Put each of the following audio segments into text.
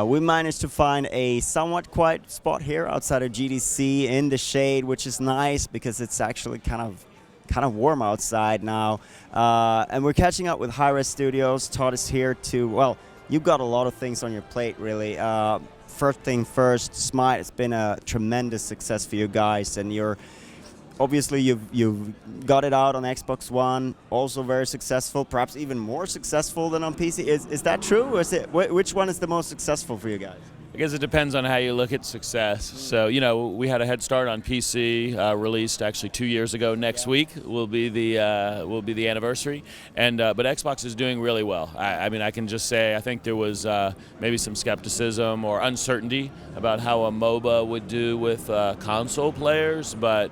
We managed to find a somewhat quiet spot here outside of GDC in the shade, which is nice because it's actually kind of warm outside now. And we're catching up with Hi-Rez Studios. Todd is here to, well, you've got a lot of things on your plate, really. First thing first, Smite has been a tremendous success for you guys, and obviously you've got it out on Xbox One, also very successful, perhaps even more successful than on PC. Is that true? Or is it, which one is the most successful for you guys? I guess it depends on how you look at success. So, we had a head start on PC, released actually 2 years ago. Next week will be the anniversary, and but Xbox is doing really well. I mean, I can just say I think there was maybe some skepticism or uncertainty about how a MOBA would do with console players, but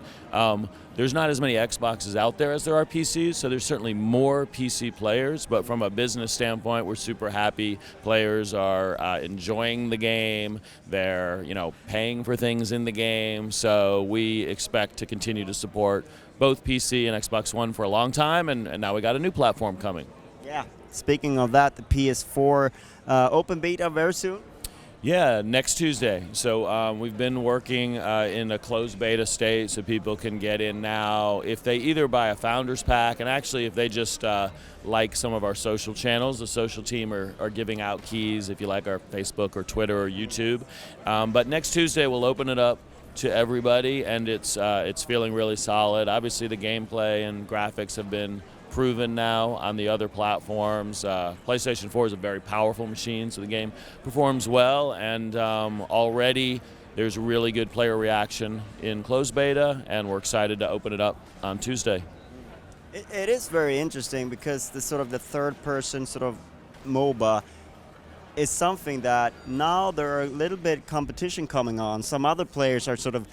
there's not as many Xboxes out there as there are PCs, so there's certainly more PC players, but from a business standpoint, we're super happy. Players are enjoying the game. They're, paying for things in the game, so we expect to continue to support both PC and Xbox One for a long time, and now we got a new platform coming. Yeah. Speaking of that, the PS4 open beta very soon? Yeah, next Tuesday. So we've been working in a closed beta state so people can get in now if they either buy a Founders Pack, and actually if they just like some of our social channels. The social team are giving out keys if you like our Facebook or Twitter or YouTube. But next Tuesday we'll open it up to everybody, and it's feeling really solid. Obviously the gameplay and graphics have been proven now on the other platforms. PlayStation 4 is a very powerful machine, so the game performs well, and already there's really good player reaction in closed beta, and we're excited to open it up on Tuesday. It is very interesting because the third-person sort of MOBA is something that now there are a little bit competition coming on. Some other players are sort of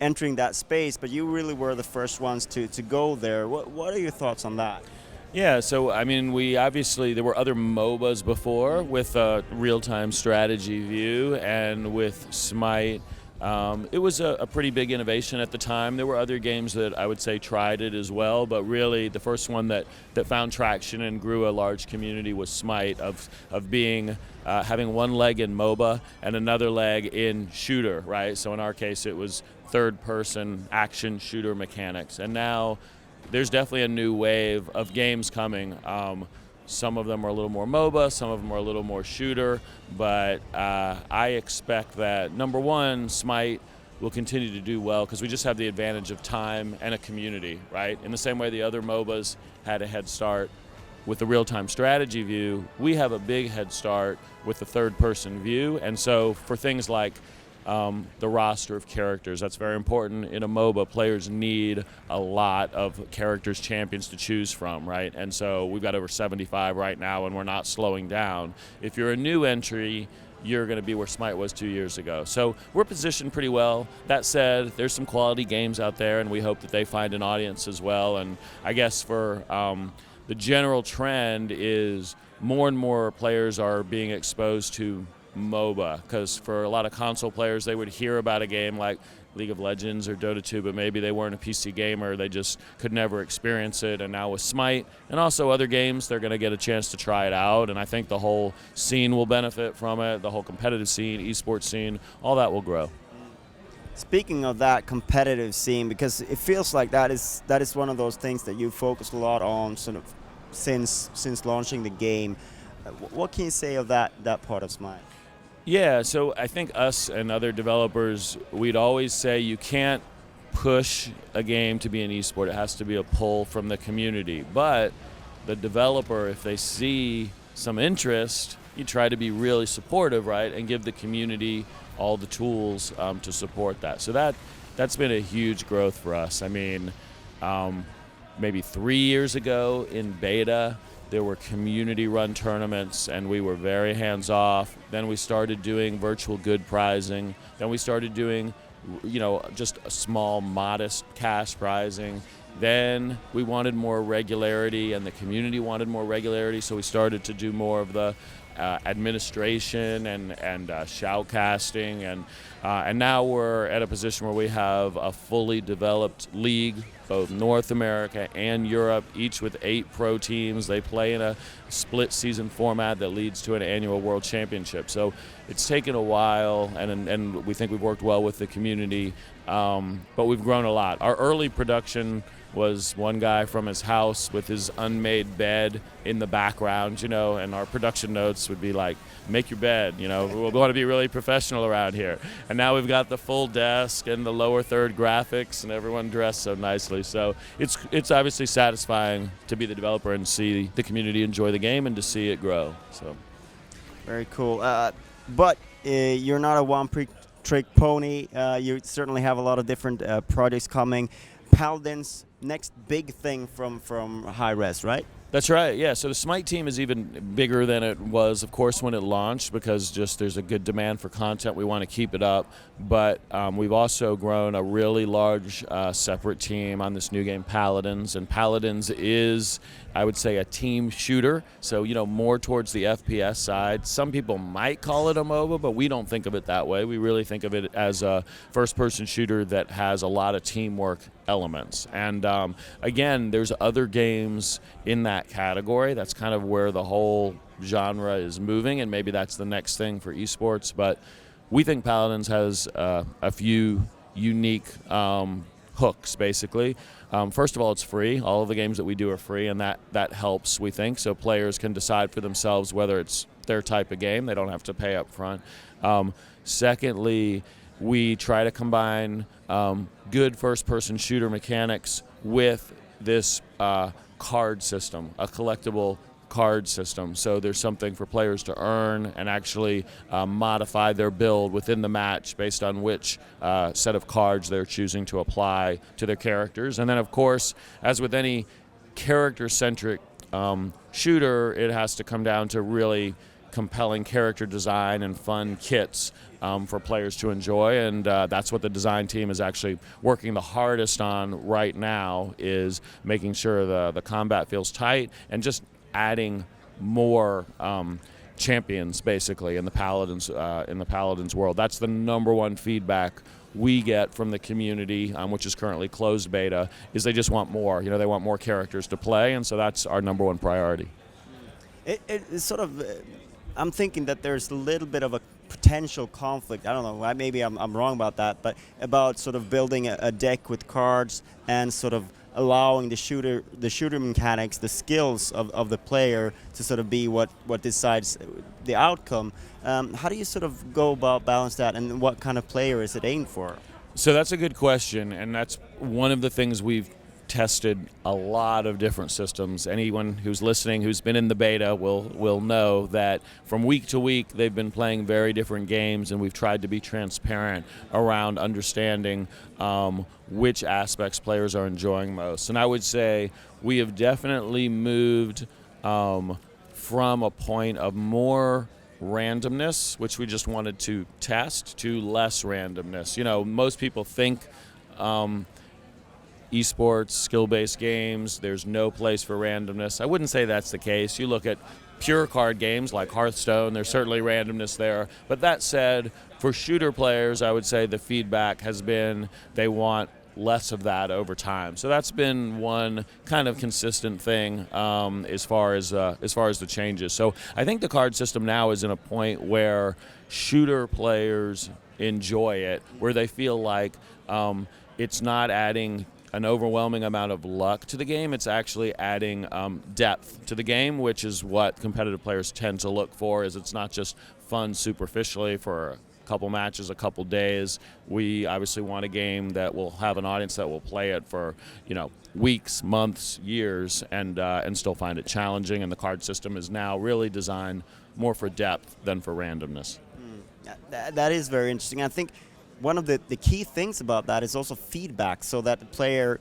entering that space, but you really were the first ones to go there. What are your thoughts on that? Yeah, so I mean, there were other MOBAs before with a real-time strategy view, and with Smite, it was a pretty big innovation at the time. There were other games that I would say tried it as well, but really the first one that found traction and grew a large community was Smite, of being having one leg in MOBA and another leg in shooter, right? So in our case, it was third-person action shooter mechanics, and now there's definitely a new wave of games coming. Some of them are a little more MOBA, some of them are a little more shooter, but I expect that, number one, Smite will continue to do well because we just have the advantage of time and a community, right? In the same way the other MOBAs had a head start with the real-time strategy view, we have a big head start with the third-person view, and so for things like the roster of characters. That's very important in a MOBA. Players need a lot of characters, champions to choose from, right? And so we've got over 75 right now, and we're not slowing down. If you're a new entry, you're going to be where Smite was 2 years ago. So we're positioned pretty well. That said, there's some quality games out there, and we hope that they find an audience as well. And I guess for the general trend is more and more players are being exposed to MOBA, because for a lot of console players, they would hear about a game like League of Legends or Dota 2, but maybe they weren't a PC gamer, they just could never experience it. And now with Smite and also other games, they're going to get a chance to try it out, and I think the whole scene will benefit from it, the whole competitive scene, esports scene, all that will grow. Speaking of that competitive scene, because it feels like that is one of those things that you focused a lot on sort of since launching the game. What can you say of that part of Smite? Yeah, so I think us and other developers, we'd always say you can't push a game to be an esport. It has to be a pull from the community. But the developer, if they see some interest, you try to be really supportive, right, and give the community all the tools to support that. So that's been a huge growth for us. I mean, maybe 3 years ago in beta, there were community-run tournaments, and we were very hands-off. Then we started doing virtual good prizing. Then we started doing, just a small, modest cash prizing. Then we wanted more regularity, and the community wanted more regularity, so we started to do more of the administration and shoutcasting, and now we're at a position where we have a fully developed league, both North America and Europe, each with 8 pro teams. They play in a split season format that leads to an annual World Championship. So it's taken a while, and we think we've worked well with the community, but we've grown a lot. Our early production was one guy from his house with his unmade bed in the background, and our production notes would be like, make your bed, we want to be really professional around here. And now we've got the full desk and the lower third graphics and everyone dressed so nicely. So it's obviously satisfying to be the developer and see the community enjoy the game and to see it grow. So very cool. But you're not a one-trick pony. You certainly have a lot of different projects coming. Paladins, next big thing from Hi-Rez, right? That's right, yeah. So the Smite team is even bigger than it was, of course, when it launched, because just there's a good demand for content. We want to keep it up. But we've also grown a really large separate team on this new game, Paladins. And Paladins is, I would say, a team shooter. So, more towards the FPS side. Some people might call it a MOBA, but we don't think of it that way. We really think of it as a first-person shooter that has a lot of teamwork elements. And again, there's other games in that category. That's kind of where the whole genre is moving, and maybe that's the next thing for esports. But we think Paladins has a few unique hooks, basically. First of all, it's free. All of the games that we do are free, and that helps, we think, so players can decide for themselves whether it's their type of game. They don't have to pay up front. Secondly, we try to combine good first-person shooter mechanics with this card system, a collectible card system. So there's something for players to earn and actually modify their build within the match based on which set of cards they're choosing to apply to their characters. And then, of course, as with any character-centric shooter, it has to come down to really compelling character design and fun kits for players to enjoy, and that's what the design team is actually working the hardest on right now, is making sure the combat feels tight and just adding more champions, basically, in the Paladins world. That's the number one feedback we get from the community, which is currently closed beta, is they just want more. They want more characters to play, and so that's our number one priority. It's sort of, I'm thinking that there's a little bit of a potential conflict. I don't know, maybe I'm wrong about that, but about sort of building a deck with cards and sort of allowing the shooter mechanics, the skills of the player to sort of be what decides the outcome. How do you sort of go about balance that, and what kind of player is it aimed for? So that's a good question, and that's one of the things we've tested a lot of different systems. Anyone who's listening who's been in the beta will know that from week to week they've been playing very different games, and we've tried to be transparent around understanding which aspects players are enjoying most. And I would say we have definitely moved from a point of more randomness, which we just wanted to test, to less randomness. Most people think esports, skill-based games, there's no place for randomness. I wouldn't say that's the case. You look at pure card games like Hearthstone, there's certainly randomness there. But that said, for shooter players, I would say the feedback has been they want less of that over time. So that's been one kind of consistent thing as far as the changes. So I think the card system now is in a point where shooter players enjoy it, where they feel like it's not adding an overwhelming amount of luck to the game. It's actually adding depth to the game, which is what competitive players tend to look for. Is it's not just fun superficially for a couple matches, a couple days. We obviously want a game that will have an audience that will play it for weeks, months, years, and still find it challenging. And the card system is now really designed more for depth than for randomness. That is very interesting. I think one of the key things about that is also feedback, so that the player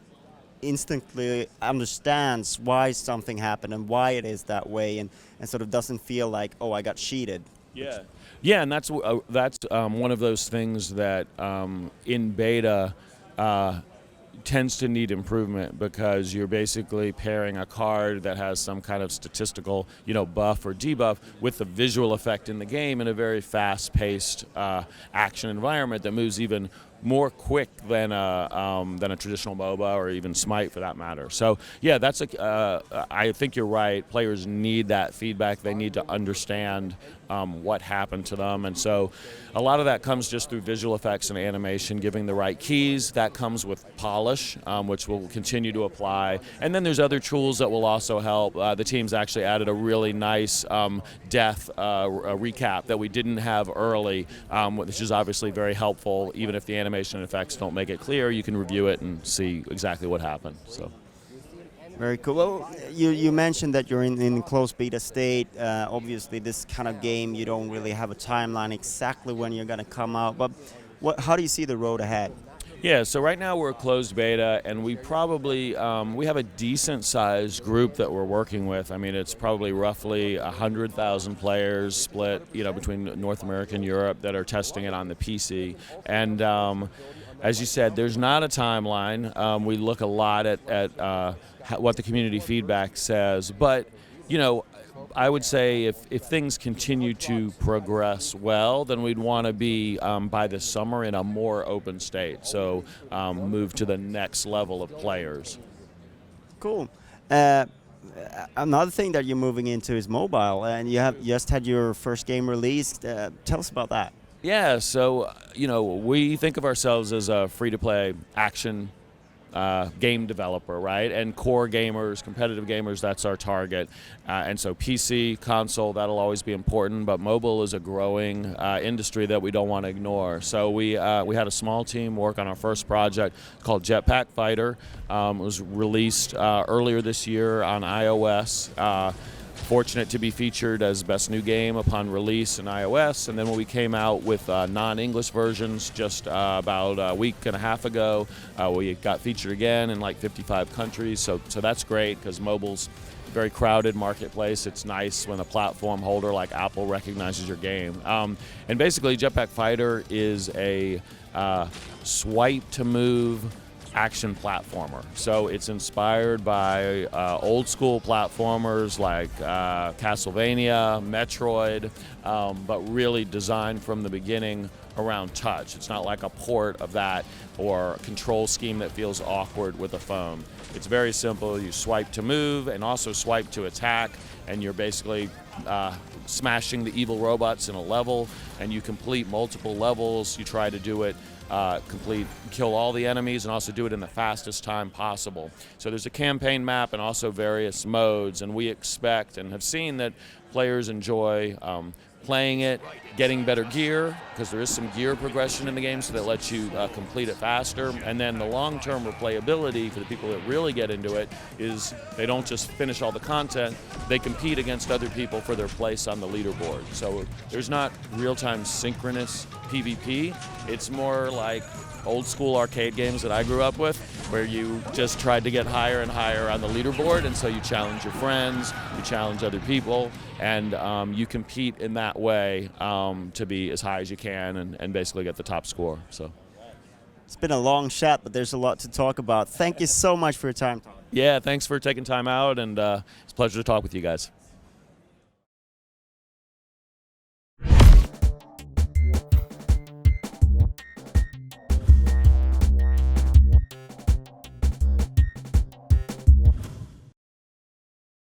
instantly understands why something happened and why it is that way, and sort of doesn't feel like, oh, I got cheated. Yeah, and that's one of those things that in beta tends to need improvement because you're basically pairing a card that has some kind of statistical, buff or debuff with the visual effect in the game in a very fast-paced action environment that moves even more quick than a traditional MOBA or even Smite for that matter. So yeah, I think you're right. Players need that feedback. They need to understand what happened to them, and so a lot of that comes just through visual effects and animation, giving the right keys. That comes with polish, which will continue to apply, and then there's other tools that will also help. The team's actually added a really nice death recap that we didn't have early, which is obviously very helpful. Even if the animation and effects don't make it clear, you can review it and see exactly what happened. So. Very cool. Well, you mentioned that you're in closed beta state. Obviously, this kind of game, you don't really have a timeline exactly when you're going to come out. But how do you see the road ahead? Yeah, so right now we're a closed beta, and we probably we have a decent-sized group that we're working with. I mean, it's probably roughly 100,000 players split, between North America and Europe that are testing it on the PC. And as you said, there's not a timeline. We look a lot at what the community feedback says, but I would say if things continue to progress well, then we'd want to be by the summer in a more open state, so move to the next level of players. Cool. Another thing that you're moving into is mobile, and you have just had your first game released. Tell us about that. Yeah, so we think of ourselves as a free-to-play action game developer, right? And core gamers, competitive gamers, that's our target. And so PC, console, that'll always be important, but mobile is a growing industry that we don't want to ignore. So we had a small team work on our first project called Jetpack Fighter. It was released earlier this year on iOS. Fortunate to be featured as Best New Game upon release in iOS, and then when we came out with non-English versions just about a week and a half ago, we got featured again in like 55 countries, so that's great because mobile's a very crowded marketplace. It's nice when a platform holder like Apple recognizes your game. And basically Jetpack Fighter is a swipe to move action platformer. So it's inspired by old school platformers like Castlevania, Metroid, but really designed from the beginning around touch. It's not like a port of that or a control scheme that feels awkward with a phone. It's very simple. You swipe to move and also swipe to attack, and you're basically smashing the evil robots in a level, and you complete multiple levels. You try to do it kill all the enemies and also do it in the fastest time possible. So there's a campaign map and also various modes, and we expect and have seen that players enjoy playing it, getting better gear, because there is some gear progression in the game so that lets you complete it faster. And then the long-term replayability for the people that really get into it is they don't just finish all the content, they compete against other people for their place on the leaderboard. So there's not real-time synchronous PvP. It's more like old school arcade games that I grew up with, where you just tried to get higher and higher on the leaderboard, and so you challenge your friends, you challenge other people, and you compete in that way to be as high as you can and basically get the top score. So it's been a long chat, but there's a lot to talk about. Thank you so much for your time, Todd. Yeah, thanks for taking time out, and it's a pleasure to talk with you guys.